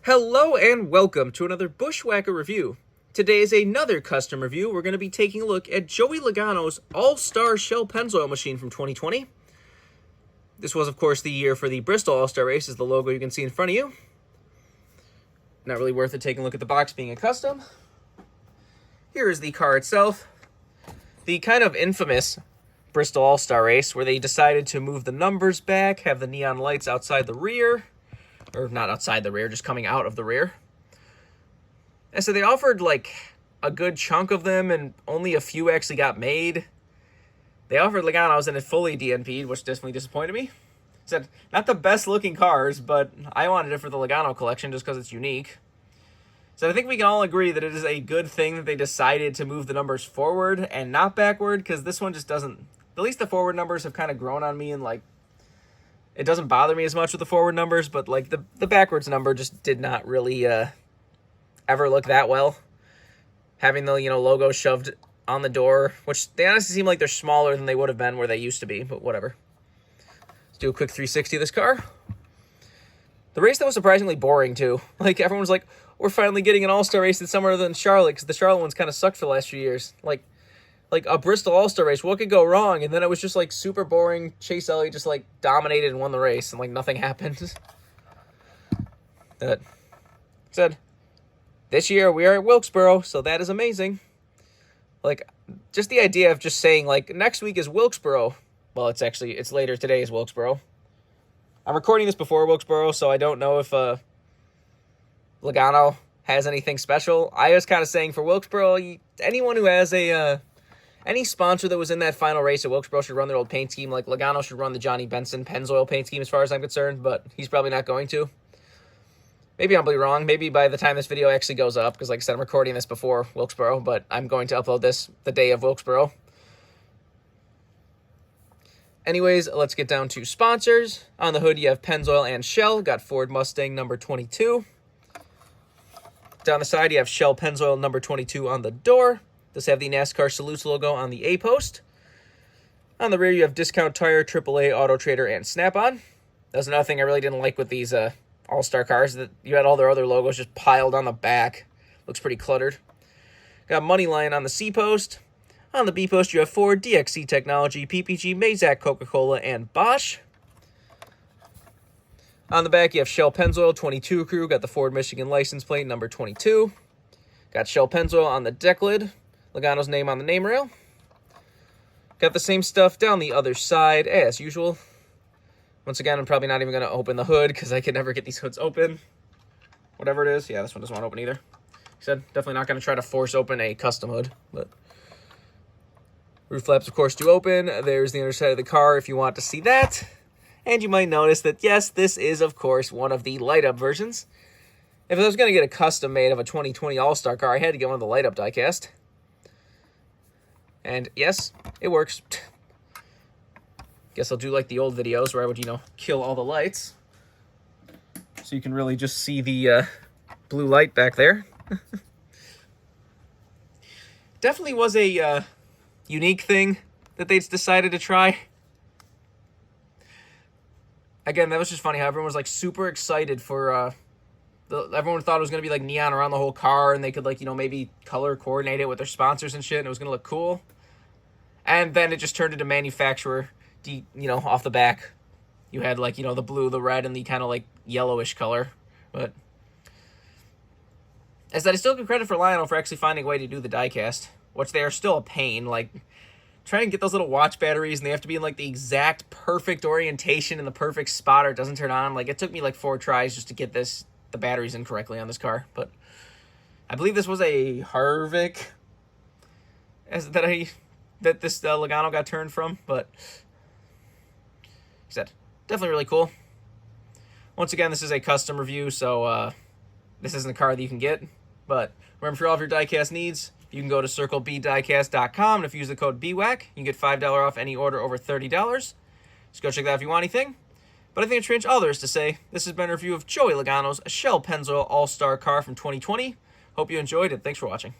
Hello and welcome to another Bushwhacker review. Today is another custom review. We're going to be taking a look at Joey Logano's All-Star Shell-Pennzoil machine from 2020. This was, of course, the year for the Bristol All-Star race, is the logo you can see in front of you. Not really worth it taking a look at the box being a custom. Here is the car itself. The kind of infamous Bristol All-Star race where they decided to move the numbers back, have the neon lights outside the rear. Or not outside the rear, just coming out of the rear. And so they offered like a good chunk of them and only a few actually got made. They offered Logano's and it fully DNP'd, which definitely disappointed me. Said, not the best looking cars, but I wanted it for the Logano collection just because it's unique. So I think we can all agree that it is a good thing that they decided to move the numbers forward and not backward, because this one just doesn't, at least the forward numbers have kind of grown on me, and like, it doesn't bother me as much with the forward numbers, but like the backwards number just did not really ever look that well. Having the, logo shoved on the door, which they honestly seem like they're smaller than they would have been where they used to be, but whatever. Let's do a quick 360 of this car. The race that was surprisingly boring too. Like, everyone was like, we're finally getting an all-star race that's somewhere than Charlotte, because the Charlotte ones kind of sucked for the last few years. Like a Bristol All-Star race, what could go wrong? And then it was just like super boring. Chase Elliott just like dominated and won the race, and like nothing happened. That said, this year we are at Wilkesboro, so that is amazing. Like, just the idea of just saying like next week is Wilkesboro. Well, it's later today is Wilkesboro. I'm recording this before Wilkesboro, so I don't know if Logano has anything special. I was kind of saying for Wilkesboro, anyone who has any sponsor that was in that final race at Wilkesboro should run their old paint scheme. Like, Logano should run the Johnny Benson Pennzoil paint scheme as far as I'm concerned, but he's probably not going to. Maybe I'll be wrong. Maybe by the time this video actually goes up, because like I said, I'm recording this before Wilkesboro, but I'm going to upload this the day of Wilkesboro. Anyways, let's get down to sponsors. On the hood, you have Pennzoil and Shell. Got Ford Mustang number 22. Down the side, you have Shell-Pennzoil number 22 on the door. Does have the NASCAR Salutes logo on the A-post. On the rear, you have Discount Tire, AAA, Auto Trader, and Snap-on. That's another thing I really didn't like with these All-Star cars, that you had all their other logos just piled on the back. Looks pretty cluttered. Got Moneyline on the C-post. On the B-post, you have Ford, DXC Technology, PPG, Mazak, Coca-Cola, and Bosch. On the back, you have Shell-Pennzoil 22 crew. Got the Ford Michigan license plate, number 22. Got Shell-Pennzoil on the deck lid. Logano's name on the name rail. Got the same stuff down the other side as usual. Once again, I'm probably not even going to open the hood because I can never get these hoods open. Whatever it is. Yeah, this one doesn't want to open either. Like I said, definitely not going to try to force open a custom hood. But roof flaps, of course, do open. There's the underside of the car if you want to see that. And you might notice that, yes, this is, of course, one of the light-up versions. If I was going to get a custom made of a 2020 All-Star car, I had to get one of the light-up diecast. And yes, it works. Guess I'll do like the old videos where I would, kill all the lights. So you can really just see the blue light back there. Definitely was a unique thing that they decided to try. Again, that was just funny how everyone was like super excited for everyone thought it was going to be like neon around the whole car, and they could like, maybe color coordinate it with their sponsors and shit, and it was going to look cool. And then it just turned into manufacturer, off the back. You had like, the blue, the red, and the kind of like yellowish color. But as that, I still give credit for Lionel for actually finding a way to do the diecast, which they are still a pain. Like, trying to get those little watch batteries, and they have to be in like the exact perfect orientation in the perfect spot or it doesn't turn on. Like, it took me like 4 tries just to get the batteries in correctly on this car. But I believe this was a Harvick that this Logano got turned from, but like I said, definitely really cool. Once again, this is a custom review, so this isn't a car that you can get, but remember, for all of your diecast needs, you can go to circlebdiecast.com, and if you use the code BWhack, you can get $5 off any order over $30. Just go check that out if you want anything. But I think it's strange all there is to say. This has been a review of Joey Logano's Shell-Pennzoil All-Star car from 2020. Hope you enjoyed it. Thanks for watching.